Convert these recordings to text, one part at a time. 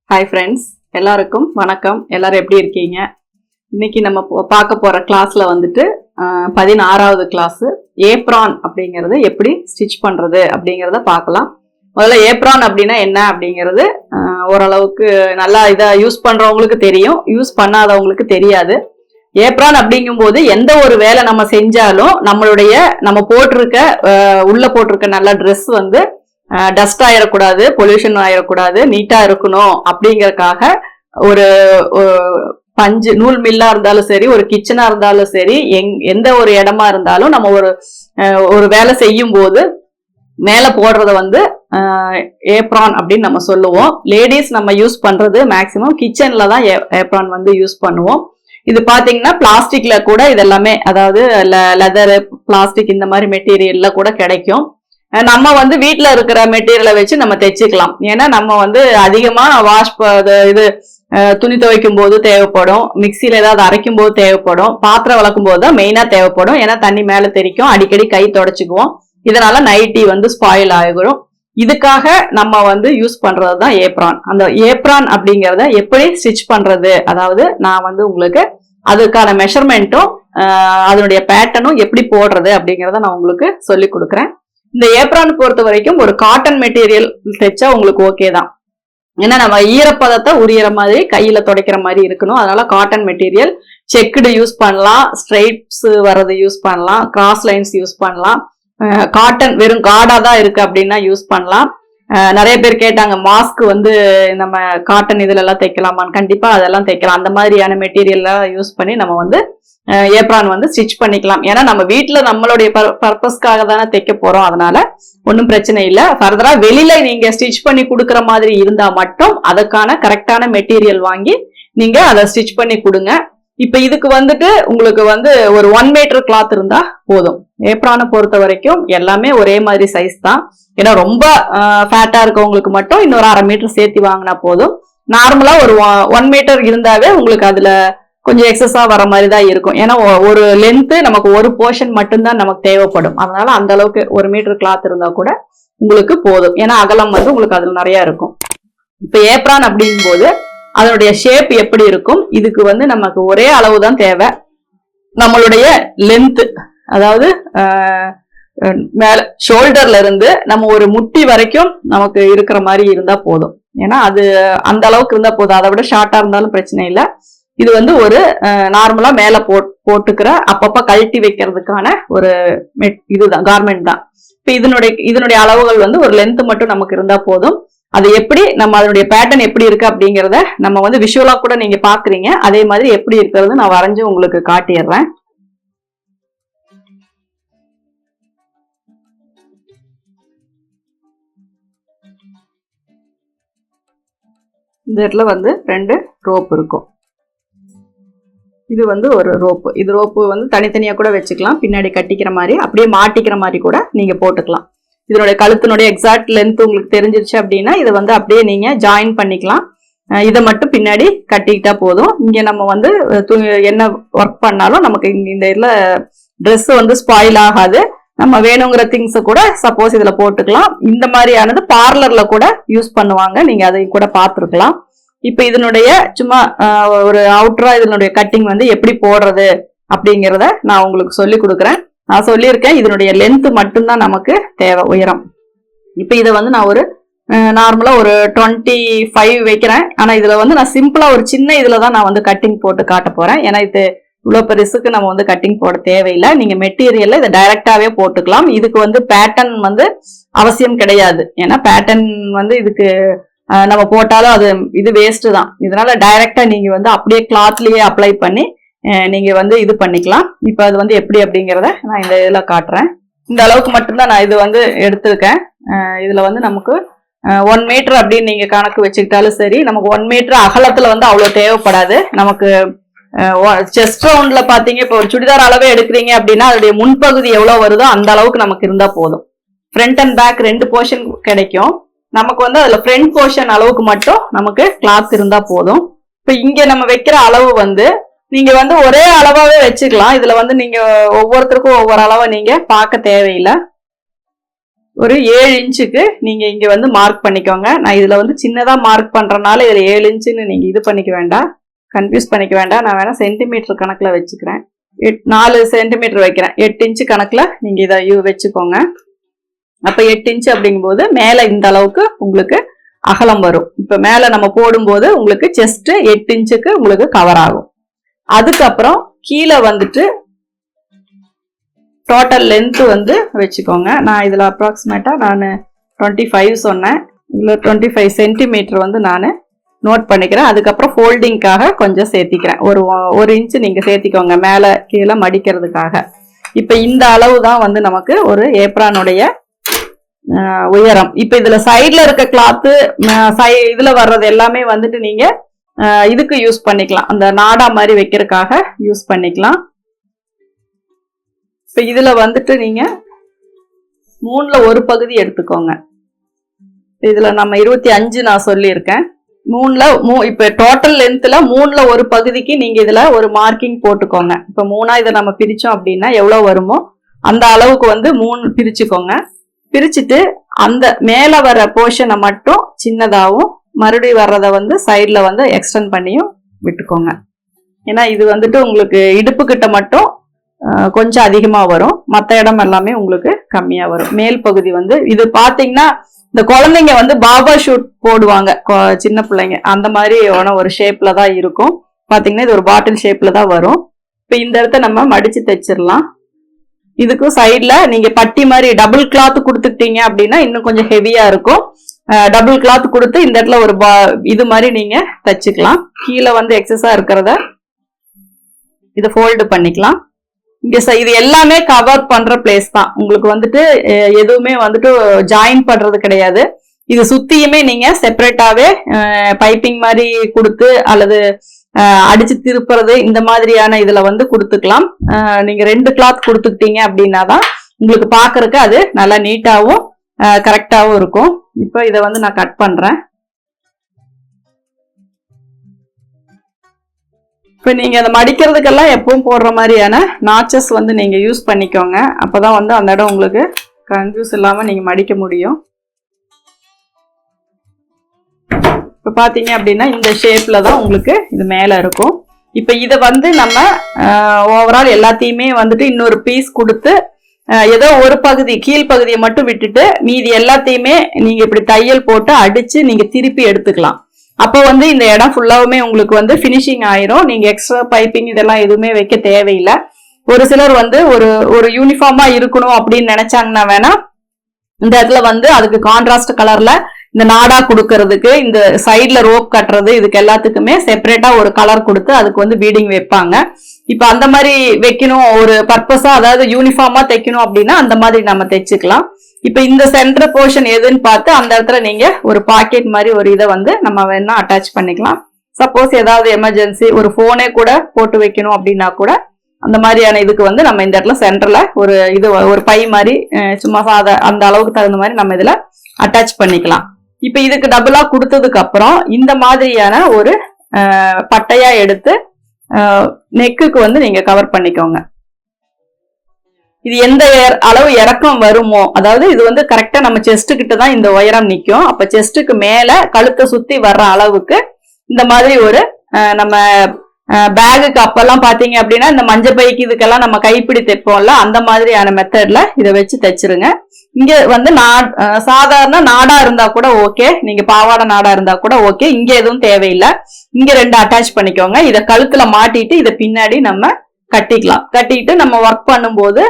Hi friends, எல்லாருக்கும் வணக்கம். எல்லாரும் எப்படி இருக்கீங்க? இன்னைக்கு நம்ம பார்க்க போற கிளாஸ்ல வந்துட்டு 16வது கிளாஸ் ஏப்ரான் அப்படிங்கறது எப்படி ஸ்டிச் பண்றது அப்படிங்கறத பார்க்கலாம். முதல்ல ஏப்ரான் அப்படின்னா என்ன அப்படிங்கிறது ஓரளவுக்கு நல்லா இதை யூஸ் பண்றவங்களுக்கு தெரியும், யூஸ் பண்ணாதவங்களுக்கு தெரியாது. ஏப்ரான் அப்படிங்கும் போது எந்த ஒரு வேலை நம்ம செஞ்சாலும் நம்ம உள்ள போட்டிருக்க நல்ல ட்ரெஸ் வந்து டஸ்ட் ஆயிடக்கூடாது, பொல்யூஷன் ஆயிடக்கூடாது, நீட்டா இருக்கணும் அப்படிங்கறதுக்காக ஒரு பஞ்சு நூல் மில்லா இருந்தாலும் சரி, ஒரு கிச்சனா இருந்தாலும் சரி, எந்த ஒரு இடமா இருந்தாலும் நம்ம ஒரு வேலை செய்யும் போது மேல போடுறத வந்து ஏப்ரான் அப்படின்னு நம்ம சொல்லுவோம். லேடிஸ் நம்ம யூஸ் பண்றது மேக்சிமம் கிச்சன்ல தான் ஏப்ரான் வந்து யூஸ் பண்ணுவோம். இது பாத்தீங்கன்னா பிளாஸ்டிக்ல கூட இதெல்லாமே, அதாவது லெதர், பிளாஸ்டிக் இந்த மாதிரி மெட்டீரியல்ல கூட கிடைக்கும். நம்ம வந்து வீட்டுல இருக்கிற மெட்டீரியலை வச்சு நம்ம தைச்சுக்கலாம். ஏன்னா நம்ம வந்து அதிகமா துணி துவைக்கும் போது தேவைப்படும், மிக்சியில ஏதாவது அரைக்கும் போது தேவைப்படும், பாத்திரம் வளர்க்கும் போது தான் மெயினா தேவைப்படும். ஏன்னா தண்ணி மேல தெரிக்கும், அடிக்கடி கை தொடச்சுக்குவோம், இதனால நைட்டி வந்து ஸ்பாயில் ஆகிடும். இதுக்காக நம்ம வந்து யூஸ் பண்றதுதான் ஏப்ரான். அந்த ஏப்ரான் அப்படிங்கறத எப்படி ஸ்டிச் பண்றது, அதாவது நான் வந்து உங்களுக்கு அதுக்கான மெஷர்மெண்ட்டும் அதனுடைய பேட்டர்னும் எப்படி போடுறது அப்படிங்கறத நான் உங்களுக்கு சொல்லி கொடுக்குறேன். இந்த ஏப்ரான் பொறுத்த வரைக்கும் ஒரு காட்டன் மெட்டீரியல் தைச்சா உங்களுக்கு ஓகே தான். ஏன்னா நம்ம ஈரப்பதத்தை உரியற மாதிரி கையில துடைக்கிற மாதிரி இருக்கணும். அதனால காட்டன் மெட்டீரியல், செக்குடு யூஸ் பண்ணலாம், ஸ்ட்ரைப்ஸ் வர்றது யூஸ் பண்ணலாம், கிராஸ் லைன்ஸ் யூஸ் பண்ணலாம். காட்டன் வெறும் காடா தான் இருக்கு அப்படின்னா யூஸ் பண்ணலாம். நிறைய பேர் கேட்டாங்க, மாஸ்க் வந்து நம்ம காட்டன் இதுல எல்லாம் தைக்கலாமான்னு. கண்டிப்பா அதெல்லாம் தைக்கலாம். அந்த மாதிரியான மெட்டீரியல் யூஸ் பண்ணி நம்ம வந்து ஏப்ரான் வந்து ஸ்டிச் பண்ணிக்கலாம். ஏன்னா நம்ம வீட்டுல நம்மளுடைய பர்பஸ்க்காக தானே தைக்க போறோம், அதனால ஒன்றும் பிரச்சனை இல்லை. ஃபர்தரா வெளியில நீங்க ஸ்டிச் பண்ணி கொடுக்குற மாதிரி இருந்தா மட்டும் அதுக்கான கரெக்டான மெட்டீரியல் வாங்கி நீங்க அதை ஸ்டிச் பண்ணி கொடுங்க. இப்ப இதுக்கு வந்துட்டு உங்களுக்கு வந்து ஒரு 1 மீட்டர் கிளாத் இருந்தா போதும். ஏப்ரானை பொறுத்த வரைக்கும் எல்லாமே ஒரே மாதிரி சைஸ் தான். ஏன்னா ரொம்ப ஃபேட்டா இருக்கவங்களுக்கு மட்டும் இன்னொரு 1/2 மீட்டர் சேர்த்து வாங்கினா போதும். நார்மலா ஒரு 1 மீட்டர் இருந்தாவே உங்களுக்கு அதுல கொஞ்சம் எக்ஸஸா வர மாதிரி தான் இருக்கும். ஏன்னா ஒரு லென்த் நமக்கு ஒரு போர்ஷன் மட்டும்தான் நமக்கு தேவைப்படும். அதனால அந்த அளவுக்கு 1 மீட்டர் கிளாத் இருந்தா கூட உங்களுக்கு போதும். ஏன்னா அகலம் வந்து உங்களுக்கு அதுல நிறைய இருக்கும். இப்ப ஏப்ரான் அப்படிங்கும் போது அதனுடைய ஷேப் எப்படி இருக்கும், இதுக்கு வந்து நமக்கு ஒரே அளவு தான் தேவை. நம்மளுடைய லென்த், அதாவது மேல ஷோல்டர்ல இருந்து நம்ம ஒரு முட்டி வரைக்கும் நமக்கு இருக்கிற மாதிரி இருந்தா போதும். ஏன்னா அது அந்த அளவுக்கு இருந்தா போதும், அதை விட ஷார்ட்டா இருந்தாலும் பிரச்சனை இல்லை. இது வந்து ஒரு நார்மலா மேல போட்டுக்கிற அப்பப்ப கழட்டி வைக்கிறதுக்கான ஒரு இதுதான், கார்மெண்ட் தான். இப்ப இதனுடைய அளவுகள் வந்து ஒரு லென்த் மட்டும் நமக்கு இருந்தா போதும். அது எப்படி நம்ம அதனுடைய பேட்டர்ன் எப்படி இருக்கு அப்படிங்கறத நம்ம வந்து விஷுவலா கூட நீங்க பாக்குறீங்க. அதே மாதிரி எப்படி இருக்கிறது நான் வரைஞ்சு உங்களுக்கு காட்டிடுறேன். இந்த இடத்துல வந்து 2 ரோப் இருக்கும். இது வந்து ஒரு ரோப்பு. இது ரோப்பு வந்து தனித்தனியா கூட வச்சுக்கலாம், பின்னாடி கட்டிக்கிற மாதிரி, அப்படியே மாட்டிக்கிற மாதிரி கூட நீங்க போட்டுக்கலாம். இதனுடைய கழுத்தினுடைய எக்ஸாக்ட் லென்த் உங்களுக்கு தெரிஞ்சிருச்சு அப்படின்னா இதை வந்து அப்படியே நீங்க ஜாயின் பண்ணிக்கலாம். இதை மட்டும் பின்னாடி கட்டிக்கிட்டா போதும். இங்க நம்ம வந்து என்ன ஒர்க் பண்ணாலும் நமக்கு இந்த இதுல ட்ரெஸ் வந்து ஸ்பாயில் ஆகாது. நம்ம வேணுங்கிற திங்ஸை கூட சப்போஸ் இதுல போட்டுக்கலாம். இந்த மாதிரியானது பார்லர்ல கூட யூஸ் பண்ணுவாங்க, நீங்க அதை கூட பார்த்துருக்கலாம். இப்ப இதனுடைய சும்மா ஒரு அவுட்டரா இதனுடைய கட்டிங் வந்து எப்படி போடுறது அப்படிங்கிறத நான் உங்களுக்கு சொல்லி கொடுக்குறேன். நான் சொல்லியிருக்கேன் இதனுடைய லென்த் மட்டும்தான் நமக்கு தேவை, உயரம். இப்ப இதை வந்து நான் ஒரு நார்மலா ஒரு 25 வைக்கிறேன். ஆனா இதுல வந்து நான் சிம்பிளா ஒரு சின்ன இதுலதான் நான் வந்து கட்டிங் போட்டு காட்ட போறேன். ஏன்னா இது இவ்வளவு பெருசுக்கு நம்ம வந்து கட்டிங் போட தேவையில்லை. நீங்க மெட்டீரியல்ல இதை டைரக்டாவே போட்டுக்கலாம். இதுக்கு வந்து பேட்டர்ன் வந்து அவசியம் கிடையாது. ஏன்னா பேட்டர்ன் வந்து இதுக்கு நம்ம போட்டாலும் அது இது வேஸ்ட் தான். இதனால டைரக்டா நீங்க வந்து அப்படியே கிளாத்லயே அப்ளை பண்ணி நீங்க வந்து இது பண்ணிக்கலாம். இப்ப அது வந்து எப்படி அப்படிங்கிறத நான் இந்த இதுல காட்டுறேன். இந்த அளவுக்கு மட்டும்தான் நான் இது வந்து எடுத்திருக்கேன். இதுல வந்து நமக்கு 1 மீட்டர் அப்படின்னு நீங்க கணக்கு வச்சுக்கிட்டாலும் சரி, நமக்கு 1 மீட்டர் அகலத்துல வந்து அவ்வளவு தேவைப்படாது. நமக்கு செஸ்ட் ரவுண்ட்ல பாத்தீங்க, இப்ப ஒரு சுடிதார் அளவே எடுக்கிறீங்க அப்படின்னா அதோடைய முன்பகுதி எவ்வளவு வருதோ அந்த அளவுக்கு நமக்கு இருந்தா போதும். ஃப்ரண்ட் அண்ட் பேக் 2 போர்ஷன் கிடைக்கும். நமக்கு வந்து அதுல ஃப்ரண்ட் போர்ஷன் அளவுக்கு மட்டும் நமக்கு கிளாத் இருந்தா போதும். இப்ப இங்க நம்ம வைக்கிற அளவு வந்து நீங்க வந்து ஒரே அளவாவே வச்சுக்கலாம். இதுல வந்து நீங்க ஒவ்வொருத்தருக்கும் ஒவ்வொரு அளவை நீங்க பார்க்க தேவையில்லை. ஒரு 7 இன்ச்சுக்கு நீங்க இங்க வந்து மார்க் பண்ணிக்கோங்க. நான் இதுல வந்து சின்னதா மார்க் பண்றதுனால இதுல 7 இன்ச்சுன்னு நீங்க இது பண்ணிக்க வேண்டாம், கன்ஃபியூஸ் பண்ணிக்க வேண்டாம். நான் வேணா சென்டிமீட்டர் கணக்குல வச்சுக்கிறேன். 4 சென்டிமீட்டர் வைக்கிறேன். 8 இன்ச்சு கணக்குல நீங்க இதை வச்சுக்கோங்க. அப்ப 8 இன்ச்சு அப்படிங்கும்போது மேல இந்த அளவுக்கு உங்களுக்கு அகலம் வரும். இப்ப மேல நம்ம போடும்போது உங்களுக்கு செஸ்ட் 8 இன்ச்சுக்கு உங்களுக்கு கவர் ஆகும். அதுக்கப்புறம் கீழே வந்துட்டு டோட்டல் லென்த் வந்து வச்சுக்கோங்க. நான் இதுல அப்ராக்சிமேட்டா நான் 25 சொன்னேன். இதுல 25 சென்டிமீட்டர் வந்து நான் நோட் பண்ணிக்கிறேன். அதுக்கப்புறம் ஃபோல்டிங்காக கொஞ்சம் சேர்த்திக்கிறேன். ஒரு இன்ச்சு நீங்க சேர்த்திக்கோங்க மேல கீழே மடிக்கிறதுக்காக. இப்ப இந்த அளவு தான் வந்து நமக்கு ஒரு ஏப்ரானுடைய உயரம். இப்ப இதுல சைட்ல இருக்க கிளாத்து இதுல வர்றது எல்லாமே வந்துட்டு நீங்க இதுக்கு யூஸ் பண்ணிக்கலாம், அந்த நாடா மாதிரி வைக்கிறதுக்காக யூஸ் பண்ணிக்கலாம். இப்ப இதுல வந்துட்டு நீங்க 3ல ஒரு பகுதி எடுத்துக்கோங்க. இதுல நம்ம 25 நான் சொல்லியிருக்கேன். 3ல இப்ப டோட்டல் லென்த்ல 3ல ஒரு பகுதிக்கு நீங்க இதுல ஒரு மார்க்கிங் போட்டுக்கோங்க. இப்ப 3ஆ இதை நம்ம பிரிச்சோம் அப்படின்னா எவ்வளவு வருமோ அந்த அளவுக்கு வந்து 3 பிரிச்சுக்கோங்க. பிரிச்சுட்டு அந்த மேல வர போர்ஷனை மட்டும் சின்னதாகவும் மறுபடியும் வர்றத வந்து சைட்ல வந்து எக்ஸ்டெண்ட் பண்ணியும் விட்டுக்கோங்க. ஏன்னா இது வந்துட்டு உங்களுக்கு இடுப்பு கிட்ட மட்டும் கொஞ்சம் அதிகமா வரும், மற்ற இடம் எல்லாமே உங்களுக்கு கம்மியா வரும். மேல் பகுதி வந்து இது பாத்தீங்கன்னா இந்த குழந்தைங்க வந்து பாபா ஷூட் போடுவாங்க, சின்ன பிள்ளைங்க, அந்த மாதிரி ஒரு ஷேப்ல தான் இருக்கும். பாத்தீங்கன்னா இது ஒரு பாட்டில் ஷேப்ல தான் வரும். இப்ப இந்த இடத்த நம்ம மடிச்சு தைச்சிடலாம். இதுக்கும் சைட்ல நீங்க பட்டி மாதிரி டபுள் கிளாத் கொடுத்துட்டீங்க அப்படின்னா இன்னும் கொஞ்சம் ஹெவியா இருக்கும். டபுள் கிளாத் கொடுத்து இந்த இடத்துல ஒரு இது மாதிரி நீங்க தச்சுக்கலாம். கீழே வந்து எக்ஸஸா இருக்கிறத இதை ஃபோல்டு பண்ணிக்கலாம். இங்க இது எல்லாமே கவர் பண்ற பிளேஸ் தான். உங்களுக்கு வந்துட்டு எதுவுமே வந்துட்டு ஜாயின் பண்றது கிடையாது. இது சுத்தியுமே நீங்க செப்பரேட்டாவே பைப்பிங் மாதிரி கொடுத்து அல்லது அடிச்சு திருப்புறது இந்த மாதிரியான இதுல வந்து கொடுத்துக்கலாம். நீங்க 2 கிளாத் கொடுத்துக்கிட்டீங்க அப்படின்னா தான் உங்களுக்கு பாக்குறதுக்கு அது நல்லா நீட்டாவும் கரெக்டாவும் இருக்கும். இப்போ இதை வந்து நான் கட் பண்றேன். இப்போ நீங்க அதை மடிக்கிறதுக்கெல்லாம் எப்பவும் போடுற மாதிரியான நாச்சஸ் வந்து நீங்க யூஸ் பண்ணிக்கோங்க. அப்பதான் வந்து அந்த இடம் உங்களுக்கு கன்ஃபியூஸ் இல்லாம நீங்க மடிக்க முடியும். இப்ப பாத்தீங்க அப்படின்னா இந்த ஷேப்ல தான் உங்களுக்கு இது மேல இருக்கும். இப்ப இத வந்து நம்ம ஓவரால் எல்லாத்தையுமே வந்துட்டு இன்னொரு பீஸ் கொடுத்து ஏதோ ஒரு பகுதி கீழ்பகுதியை மட்டும் விட்டுட்டு மீதி எல்லாத்தையுமே நீங்க இப்படி தையல் போட்டு அடிச்சு நீங்க திருப்பி எடுத்துக்கலாம். அப்போ வந்து இந்த இடம் ஃபுல்லாவுமே உங்களுக்கு வந்து பினிஷிங் ஆயிரும். நீங்க எக்ஸ்ட்ரா பைப்பிங் இதெல்லாம் எதுவுமே வைக்க தேவையில்லை. ஒரு சிலர் வந்து ஒரு யூனிஃபார்மா இருக்கணும் அப்படின்னு நினைச்சாங்கன்னா வேணா இந்த இடத்துல வந்து அதுக்கு கான்ட்ராஸ்ட் கலர்ல இந்த நாடா கொடுக்கறதுக்கு இந்த சைட்ல ரோப் கட்டுறது இதுக்கு எல்லாத்துக்குமே செப்பரேட்டா ஒரு கலர் கொடுத்து அதுக்கு வந்து பீடிங் வைப்பாங்க. இப்ப அந்த மாதிரி வைக்கணும் ஒரு பர்பஸா, அதாவது யூனிஃபார்மா தைக்கணும் அப்படின்னா அந்த மாதிரி நம்ம தைச்சுக்கலாம். இப்ப இந்த சென்டர் போர்ஷன் எதுன்னு பார்த்து அந்த இடத்துல நீங்க ஒரு பாக்கெட் மாதிரி ஒரு இதை வந்து நம்ம வேணா அட்டாச் பண்ணிக்கலாம். சப்போஸ் ஏதாவது எமர்ஜென்சி ஒரு போனே கூட போட்டு வைக்கணும் அப்படின்னா கூட அந்த மாதிரியான இதுக்கு வந்து நம்ம இந்த இடத்துல சென்டர்ல ஒரு பை மாதிரி சும்மா அந்த அளவுக்கு தகுந்த மாதிரி நம்ம இதுல அட்டாச் பண்ணிக்கலாம். இப்ப இதுக்கு டபுளா கொடுத்ததுக்கு அப்புறம் இந்த மாதிரியான ஒரு பட்டையா எடுத்து நெக்குக்கு வந்து நீங்க கவர் பண்ணிக்கோங்க. இது எந்த அளவு இறக்கம் வருமோ, அதாவது இது வந்து கரெக்டா நம்ம செஸ்ட் கிட்ட தான் இந்த உயரம் நிக்கும். அப்ப செஸ்டுக்கு மேல கழுத்தை சுத்தி வர்ற அளவுக்கு இந்த மாதிரி ஒரு நம்ம பேகுக்கு அப்பெல்லாம் பாத்தீங்க அப்படின்னா இந்த மஞ்சள் பைக்கு இதுக்கெல்லாம் நம்ம கைப்பிடி தைப்போம்ல, அந்த மாதிரியான மெத்தட்ல இதை வச்சு தைச்சிருங்க. இங்க வந்து சாதாரண நாடா இருந்தா கூட ஓகே, நீங்க பாவாடை நாடா இருந்தா கூட ஓகே, இங்க எதுவும் தேவையில்லை. இங்க 2 அட்டாச் பண்ணிக்கோங்க. இதை கழுத்துல மாட்டிட்டு இதை பின்னாடி நம்ம கட்டிக்கலாம். கட்டிட்டு நம்ம ஒர்க் பண்ணும்போது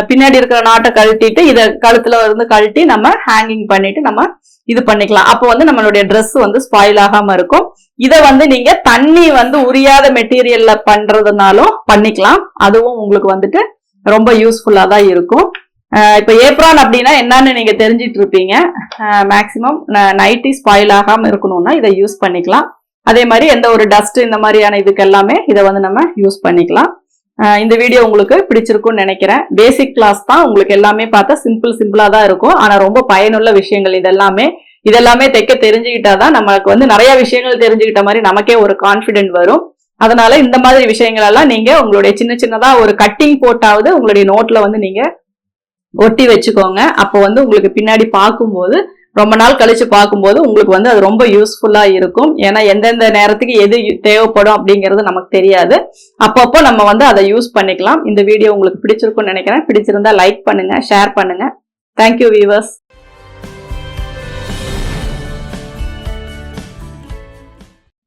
பின்னாடி இருக்கிற நாட்டை கழட்டிட்டு இதை கழுத்துல வந்து கழட்டி நம்ம ஹேங்கிங் பண்ணிட்டு நம்ம இது பண்ணிக்கலாம். அப்போ வந்து நம்மளுடைய ட்ரெஸ் வந்து ஸ்பாயில் ஆகாம இருக்கும். இதை வந்து நீங்க தண்ணி வந்து உரியாத மெட்டீரியல்ல பண்றதுனாலும் பண்ணிக்கலாம். அதுவும் உங்களுக்கு வந்துட்டு ரொம்ப யூஸ்ஃபுல்லா தான் இருக்கும். இப்ப ஏப்ரான் அப்படின்னா என்னன்னு நீங்க தெரிஞ்சிட்டு இருப்பீங்க. மேக்சிமம் நைட்டி ஸ்பாயில் ஆகாம இருக்கணும்னா இதை யூஸ் பண்ணிக்கலாம். அதே மாதிரி எந்த ஒரு டஸ்ட் இந்த மாதிரியான இதுக்கு எல்லாமே இதை வந்து நம்ம யூஸ் பண்ணிக்கலாம். இந்த வீடியோ உங்களுக்கு பிடிச்சிருக்கும்னு நினைக்கிறேன். பேசிக் கிளாஸ் தான், உங்களுக்கு எல்லாமே பார்த்தா சிம்பிளா தான் இருக்கும். ஆனா ரொம்ப பயனுள்ள விஷயங்கள் இதெல்லாமே தைக்க தெரிஞ்சுக்கிட்டாதான் நமக்கு வந்து நிறைய விஷயங்கள் தெரிஞ்சுக்கிட்ட மாதிரி நமக்கே ஒரு கான்பிடென்ட் வரும். அதனால இந்த மாதிரி விஷயங்கள் எல்லாம் நீங்க உங்களுடைய சின்னதா ஒரு கட்டிங் போட்டாவது உங்களுடைய நோட்ல வந்து நீங்க ஒட்டி வச்சுக்கோங்க. அப்போ வந்து உங்களுக்கு பின்னாடி பார்க்கும்போது ரொம்ப நாள் கழிச்சு பார்க்கும்போது உங்களுக்கு வந்து அது ரொம்ப யூஸ்ஃபுல்லா இருக்கும். ஏன்னா எந்தெந்த நேரத்துக்கு எது தேவைப்படும் அப்படிங்கிறது நமக்கு தெரியாது. அப்பப்போ நம்ம வந்து அதை யூஸ் பண்ணிக்கலாம். இந்த வீடியோ உங்களுக்கு பிடிச்சிருக்கும்னு நினைக்கிறேன். பிடிச்சிருந்தா லைக் பண்ணுங்க, ஷேர் பண்ணுங்க. Thank you viewers.